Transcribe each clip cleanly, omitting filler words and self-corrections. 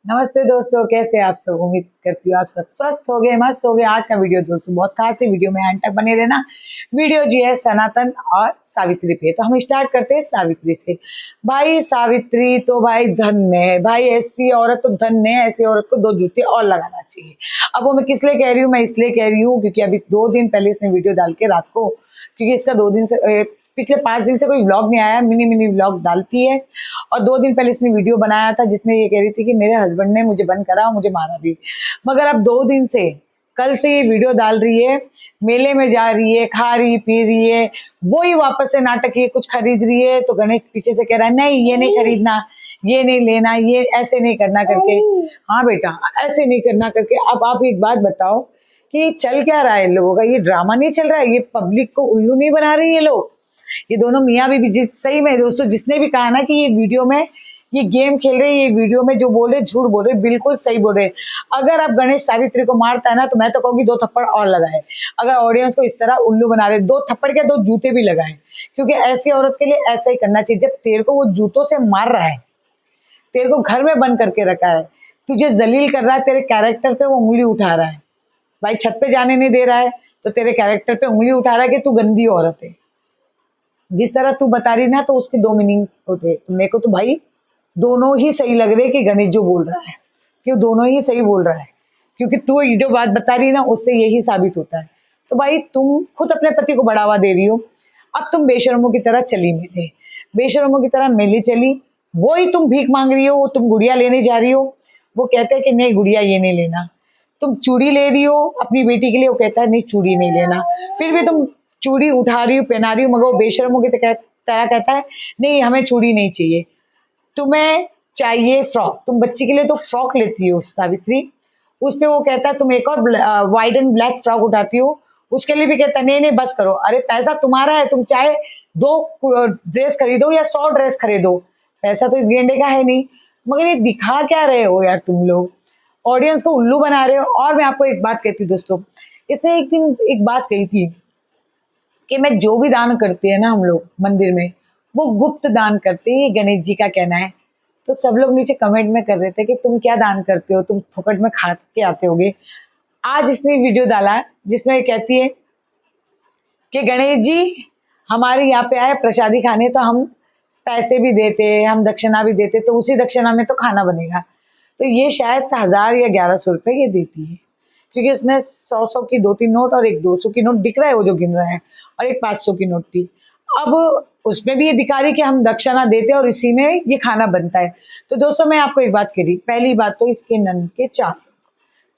नमस्ते दोस्तों, कैसे आप सब। उम्मीद करती हूँ आप सब स्वस्थ हो गए, मस्त हो गए। आज का वीडियो दोस्तों बहुत खास है, वीडियो में एंड तक बने रहना। वीडियो जी है सनातन और सावित्री पे। तो हम स्टार्ट करते हैं सावित्री से। भाई सावित्री तो भाई धन्य है भाई, ऐसी औरत तो धन्य है। ऐसी औरत को दो जूते और लगाना चाहिए। अब वो मैं किस लिए कह रही हूँ, मैं इसलिए कह रही हूँ क्योंकि अभी 2 दिन पहले इसने वीडियो डाल के रात को, क्योंकि इसका 2 दिन से पिछले 5 दिन से कोई व्लॉग नहीं आया, मिनी व्लॉग डालती है। और 2 दिन पहले इसने वीडियो बनाया था जिसमें ये कह रही थी कि मेरे हस्बैंड ने मुझे बंद करा और मुझे मारा भी। मगर अब 2 दिन से, कल से ये वीडियो डाल रही है, मेले में जा रही है, खा रही पी रही है, वही वापस से नाटक ये कुछ खरीद रही है। तो गणेश पीछे से कह रहा है नहीं ये नहीं खरीदना, ये नहीं लेना, ये ऐसे नहीं करना करके। हाँ बेटा, ऐसे नहीं करना करके। अब आप एक बात बताओ कि चल क्या रहा है इन लोगों का। ये ड्रामा नहीं चल रहा है, ये पब्लिक को उल्लू नहीं बना रही है लोग। ये दोनों मियाँ बीवी, जिस सही में दोस्तों जिसने भी कहा ना कि ये वीडियो में ये गेम खेल रहे, ये वीडियो में जो बोल रहे झूठ बोल रहे, बिल्कुल सही बोल रहे। अगर आप गणेश सावित्री को मारता है ना, तो मैं तो कहूँगी 2 थप्पड़ और लगाए। अगर ऑडियंस को इस तरह उल्लू बना रहे, 2 थप्पड़ के 2 जूते भी लगाए, क्योंकि ऐसी औरत के लिए ऐसा ही करना चाहिए। जब तेरे को वो जूतों से मार रहा है, तेरे को घर में बंद करके रखा है, तुझे जलील कर रहा है, तेरे कैरेक्टर पे वो उंगली उठा रहा है। भाई छत पे जाने नहीं दे रहा है तो तेरे कैरेक्टर पे उंगली उठा रहा है कि तू गंदी औरत है। जिस तरह तू बता रही ना, तो उसके 2 मीनिंग्स होते। तो मेरे को तो भाई दोनों ही सही लग रहे कि गणेश जो बोल रहा है, कि वो दोनों ही सही बोल रहा है, क्योंकि तू ये जो बात बता रही ना उससे यही साबित होता है। तो भाई तुम खुद अपने पति को बढ़ावा दे रही हो, अब तुम बेशर्मों की तरह चली मिले, बेशर्मों की तरह मिली चली। वो ही तुम भीख मांग रही हो, तुम गुड़िया लेने जा रही हो, वो कहते हैं कि नहीं गुड़िया ये नहीं लेना। तुम चूड़ी ले रही हो अपनी बेटी के लिए, वो कहता है नहीं चूड़ी नहीं लेना। फिर भी तुम चूड़ी उठा रही हो, पहना रही हो, मगर वो बेशर्मों की तरह कहता है नहीं हमें चूड़ी नहीं चाहिए, तुम्हें चाहिए फ्रॉक। तुम बच्ची के लिए तो फ्रॉक लेती हो सावित्री, उस पे वो कहता है तुम एक और वाइट एंड ब्लैक फ्रॉक उठाती हो, उसके लिए भी कहता है नहीं नहीं बस करो। अरे पैसा तुम्हारा है, तुम चाहे 2 ड्रेस खरीदो या 100 ड्रेस खरीदो, पैसा तो इस गेंडे का है नहीं। मगर ये दिखा क्या रहे हो यार तुम लोग, ऑडियंस को उल्लू बना रहे हो। और मैं आपको एक बात कहती हूँ दोस्तों, इसने एक दिन एक बात कही थी कि मैं जो भी दान करते हैं ना हम लोग मंदिर में, वो गुप्त दान करते हैं, ये गणेश जी का कहना है। तो सब लोग नीचे कमेंट में कर रहे थे कि तुम क्या दान करते हो, तुम फुकट में खा के आते होगे। आज इसने वीडियो डाला जिसमें ये कहती है कि गणेश जी हमारे यहाँ पे आए प्रसादी खाने, तो हम पैसे भी देते, हम दक्षिणा भी देते, तो उसी दक्षिणा में तो खाना बनेगा। तो ये शायद 1000 या 1100 रुपये ये देती है, क्योंकि उसने 100 की 2-3 नोट और एक 200 की नोट दिख रहा है, वो जो गिन रहा है, और एक 500 की नोट थी। अब उसमें भी ये दिखा रही कि हम दक्षिणा देते हैं और इसी में ये खाना बनता है। तो दोस्तों मैं आपको एक बात कह रही, पहली बात तो इसके नंद के 4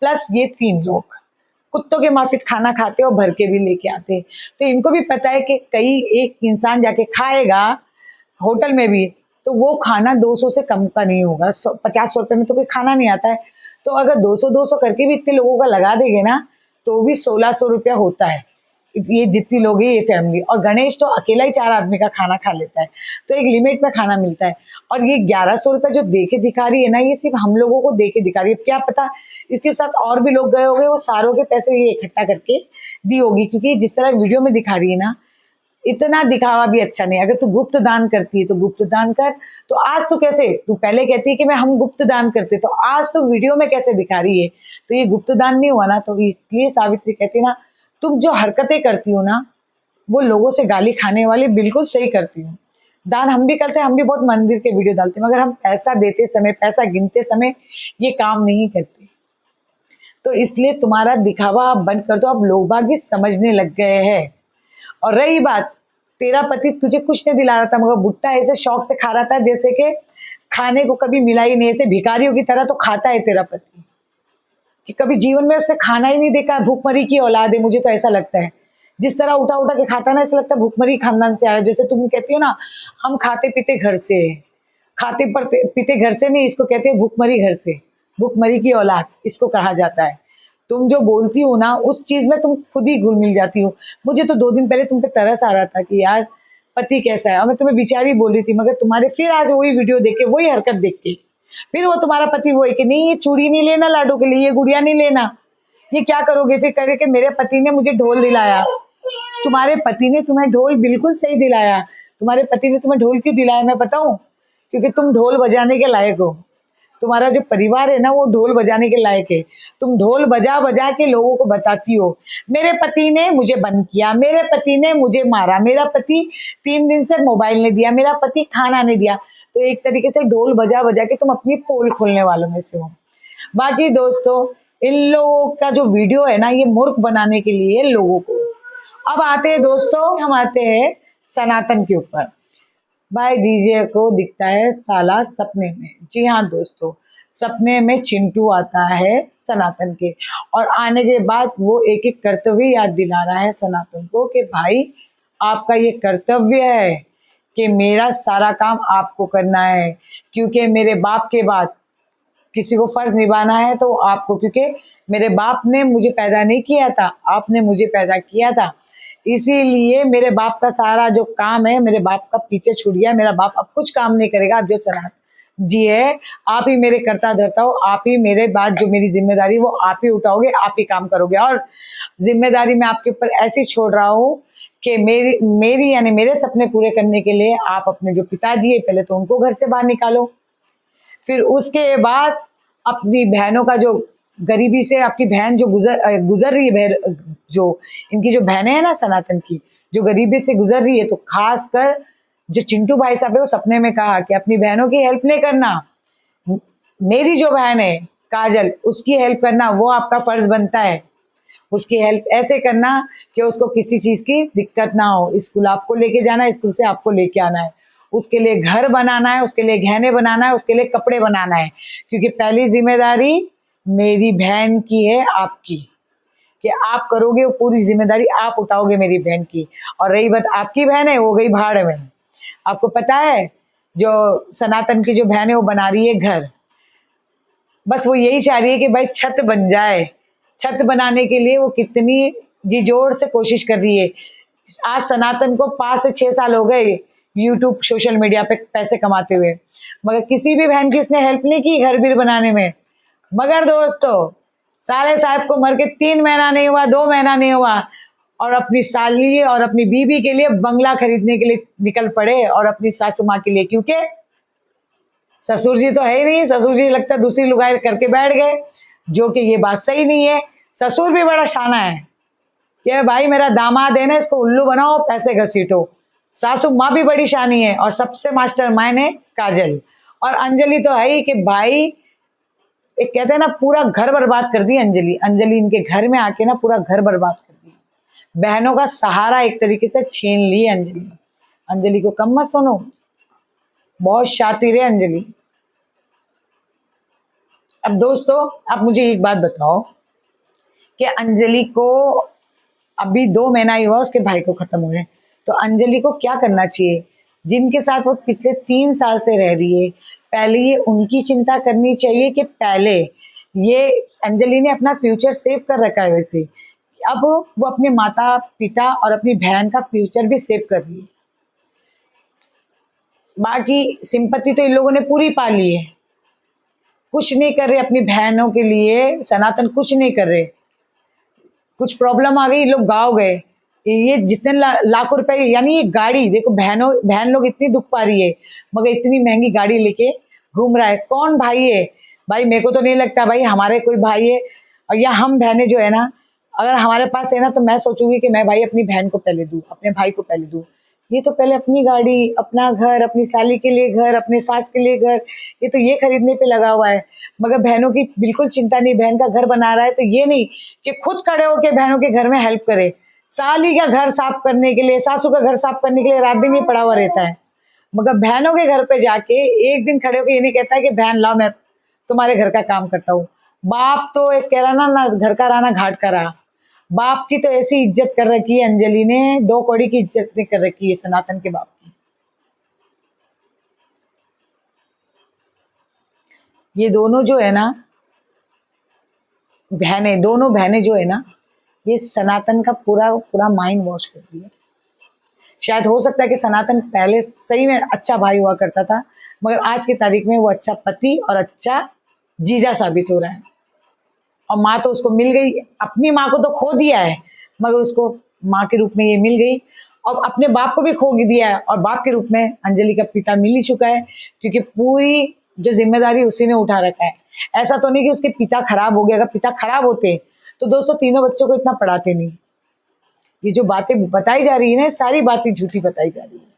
प्लस ये 3 लोग कुत्तों के माफिक खाना खाते और भर के भी लेके आते। तो इनको भी पता है कि कहीं एक इंसान जाके खाएगा होटल में भी, तो वो खाना 200 से कम का नहीं होगा। 50-100 रुपये में तो कोई खाना नहीं आता है। तो अगर 200-200 करके भी इतने लोगों का लगा देंगे ना, तो भी 1600 रुपया होता है। ये जितनी लोग हैं ये फैमिली, और गणेश तो अकेला ही 4 आदमी का खाना खा लेता है, तो एक लिमिट में खाना मिलता है। और ये 1100 रुपये जो दे के दिखा रही है ना, ये सिर्फ हम लोगों को दे के दिखा रही है। क्या पता इसके साथ और भी लोग गए होंगे, वो सारों के पैसे ये इकट्ठा करके दी होगी, क्योंकि जिस तरह वीडियो में दिखा रही है ना, इतना दिखावा भी अच्छा नहीं। अगर तू गुप्त दान करती है तो गुप्त दान कर। तो आज तू कैसे, तू पहले कहती है कि मैं हम गुप्त दान करते, तो आज तू वीडियो में कैसे दिखा रही है, तो ये गुप्त दान नहीं हुआ ना। तो इसलिए सावित्री कहती है ना, तुम जो हरकतें करती हो ना, वो लोगों से गाली खाने वाली बिल्कुल सही करती हो। दान हम भी करते हैं, हम भी बहुत मंदिर के वीडियो डालते हैं, मगर हम पैसा देते समय, पैसा गिनते समय ये काम नहीं करते। तो इसलिए तुम्हारा दिखावा आप बंद कर दो, अब लोग बाग भी समझने लग गए हैं। और रही बात, तेरा पति तुझे कुछ नहीं दिला रहा था, मगर भुट्टा ऐसे शौक से खा रहा था जैसे कि खाने को कभी मिला ही नहीं, ऐसे भिखारियों की तरह तो खाता है तेरा पति, कि कभी जीवन में उसने खाना ही नहीं देखा। भूखमरी की औलाद है, मुझे तो ऐसा लगता है। जिस तरह उठा उठा के खाता ना, ऐसा लगता है भूखमरी खानदान से आया। जैसे तुम कहती हो ना, हम खाते पीते घर से, खाते पीते घर से नहीं, इसको कहते हैं भूखमरी घर से, भूखमरी की औलाद इसको कहा जाता है। तुम जो बोलती हो ना, उस चीज में तुम खुद ही घुल मिल जाती हो। मुझे तो 2 दिन पहले तुम पे तरस आ रहा था कि यार पति कैसा है, और मैं तुम्हें बेचारी बोल रही थी, मगर तुम्हारे फिर आज वही वीडियो देख के, वही हरकत देख के, फिर वो तुम्हारा पति वो है कि नहीं ये चूड़ी नहीं लेना लाडो के लिए, ये गुड़िया नहीं लेना, ये क्या करोगे। फिर करे कि मेरे पति ने मुझे ढोल दिलाया। तुम्हारे पति ने तुम्हें ढोल बिल्कुल सही दिलाया। तुम्हारे पति ने तुम्हें ढोल क्यों दिलाया मैं बताऊं, क्योंकि तुम ढोल बजाने के लायक हो। तुम्हारा जो परिवार है ना वो ढोल बजाने के लायक है। तुम ढोल बजा बजा के लोगों को बताती हो मेरे पति ने मुझे बंद किया, मेरे पति ने मुझे मारा, मेरा पति 3 दिन से मोबाइल नहीं दिया, मेरा पति खाना नहीं दिया। तो एक तरीके से ढोल बजा बजा के तुम अपनी पोल खोलने वालों में से हो। बाकी दोस्तों इन लोगों का जो वीडियो है ना ये मूर्ख बनाने के लिए लोगों को। अब आते हैं दोस्तों, हम आते हैं सनातन के ऊपर। भाई जीजे को दिखता है साला सपने में। जी हाँ दोस्तों, सपने में चिंटू आता है सनातन के, और आने के बाद वो एक एक कर्तव्य याद दिला रहा है सनातन को कि भाई आपका ये कर्तव्य है कि मेरा सारा काम आपको करना है, क्योंकि मेरे बाप के बाद किसी को फर्ज निभाना है तो आपको, क्योंकि मेरे बाप ने मुझे पैदा नहीं किया था, आपने मुझे पैदा किया था, इसीलिए मेरे बाप का सारा जो काम है मेरे बाप का पीछे छूट गया। मेरा बाप अब कुछ काम नहीं करेगा, अब जो सनातन जी है आप ही मेरे करता धरता हो, आप ही मेरे बाद जो मेरी जिम्मेदारी वो आप ही उठाओगे, आप ही काम करोगे। और जिम्मेदारी मैं आपके ऊपर ऐसी छोड़ रहा हूँ कि मेरी यानी मेरे सपने पूरे करने के लिए आप अपने जो पिताजी है पहले तो उनको घर से बाहर निकालो, फिर उसके बाद अपनी बहनों का जो गरीबी से आपकी बहन जो गुजर रही है, जो इनकी जो बहनें हैं ना सनातन की जो गरीबी से गुजर रही है, तो खास कर जो चिंटू भाई साहब है वो सपने में कहा कि अपनी बहनों की हेल्प नहीं करना, मेरी जो बहन है काजल उसकी हेल्प करना वो आपका फर्ज बनता है। उसकी हेल्प ऐसे करना कि उसको किसी चीज की दिक्कत ना हो, स्कूल आपको लेके जाना है, स्कूल से आपको लेके आना है, उसके लिए घर बनाना है, उसके लिए गहने बनाना है, उसके लिए कपड़े बनाना है, क्योंकि पहली जिम्मेदारी मेरी बहन की है आपकी, कि आप करोगे वो पूरी जिम्मेदारी आप उठाओगे मेरी बहन की। और रही बात आपकी बहन है वो गई भाड़ में। आपको पता है जो सनातन की जो बहन है वो बना रही है घर, बस वो यही चाह रही है कि भाई छत बन जाए। छत बनाने के लिए वो कितनी जी जोर से कोशिश कर रही है। आज सनातन को 5 से 6 साल हो गए यूट्यूब सोशल मीडिया पे पैसे कमाते हुए, मगर किसी भी बहन की इसने हेल्प नहीं की घर बीर बनाने में। मगर दोस्तों साले साहब को मर के 3 महीना नहीं हुआ, 2 महीना नहीं हुआ, और अपनी साली और अपनी बीबी के लिए बंगला खरीदने के लिए निकल पड़े, और अपनी सासू माँ के लिए, क्योंकि ससुर जी तो है ही नहीं, ससुर जी लगता दूसरी लुगाई करके बैठ गए, जो कि ये बात सही नहीं है। ससुर भी बड़ा शाना है कि भाई मेरा दामाद है ना इसको उल्लू बनाओ पैसे घसीटो। सासू माँ भी बड़ी शानी है, और सबसे मास्टर माइंड है काजल, और अंजलि तो है ही कि भाई एक कहते हैं ना पूरा घर बर्बाद कर दी अंजलि। अंजलि इनके घर में आके ना पूरा घर बर्बाद कर दिया, बहनों का सहारा एक तरीके से छीन ली अंजलि। अंजलि को कम मत सुनो, बहुत शातिर है अंजलि। अब दोस्तों आप मुझे एक बात बताओ कि अंजलि को अभी 2 महीना ही हुआ उसके भाई को खत्म हुए, तो अंजलि को क्या करना चाहिए? जिनके साथ वो पिछले 3 साल से रह रही है, पहले ये उनकी चिंता करनी चाहिए कि पहले ये अंजलि ने अपना फ्यूचर सेव कर रखा है, वैसे अब वो अपने माता पिता और अपनी बहन का फ्यूचर भी सेव कर रही है। बाकी सिंपत्ति तो इन लोगों ने पूरी पा ली है, कुछ नहीं कर रहे अपनी बहनों के लिए, सनातन कुछ नहीं कर रहे। कुछ प्रॉब्लम आ गई लोग गाँव गए, ये जितने लाखों रुपए, यानी ये गाड़ी देखो, बहन लोग इतनी दुख पा रही है मगर इतनी महंगी गाड़ी लेके घूम रहा है। कौन भाई है भाई? मेरे को तो नहीं लगता भाई हमारे कोई भाई है, और या हम बहनें जो है ना अगर हमारे पास है ना तो मैं सोचूंगी कि मैं भाई अपनी बहन को पहले दूं, अपने भाई को पहले दूं। ये तो पहले अपनी गाड़ी, अपना घर, अपनी साली के लिए घर, अपने सास के लिए घर, ये तो ये खरीदने पे लगा हुआ है, मगर बहनों की बिल्कुल चिंता नहीं। बहन का घर बना रहा है तो ये नहीं कि खुद खड़े होकर बहनों के घर में हेल्प करे। साली का घर साफ करने के लिए, सासू का घर साफ करने के लिए रात दिन ही पड़ा हुआ रहता है, मगर बहनों के घर पे जाके एक दिन खड़े होकर ये नहीं कहता है कि बहन लाओ मैं तुम्हारे घर का काम करता हूँ। बाप तो एक कह रहा ना घर का रहा ना घाट का रहा। बाप की तो ऐसी इज्जत कर रखी है अंजलि ने, 2 कौड़ी की इज्जत नहीं कर रखी है सनातन के बाप की। ये दोनों जो है ना बहनें, दोनों बहनें जो है ना ये सनातन का पूरा माइंड वॉश कर दिया। शायद हो सकता है कि सनातन पहले सही में अच्छा भाई हुआ करता था, मगर आज की तारीख में वो अच्छा पति और अच्छा जीजा साबित हो रहा है। और माँ तो उसको मिल गई, अपनी माँ को तो खो दिया है मगर उसको माँ के रूप में ये मिल गई, और अपने बाप को भी खो दिया है, और बाप के रूप में अंजलि का पिता मिल ही चुका है, क्योंकि पूरी जो जिम्मेदारी उसी ने उठा रखा है। ऐसा तो नहीं कि उसके पिता खराब हो गए, अगर पिता खराब होते तो दोस्तों तीनों बच्चों को इतना पढ़ाते नहीं। ये जो बातें बताई जा रही है ना, सारी बातें झूठी बताई जा रही है।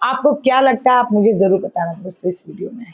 आपको क्या लगता है, आप मुझे जरूर बताना दोस्तों इस वीडियो में।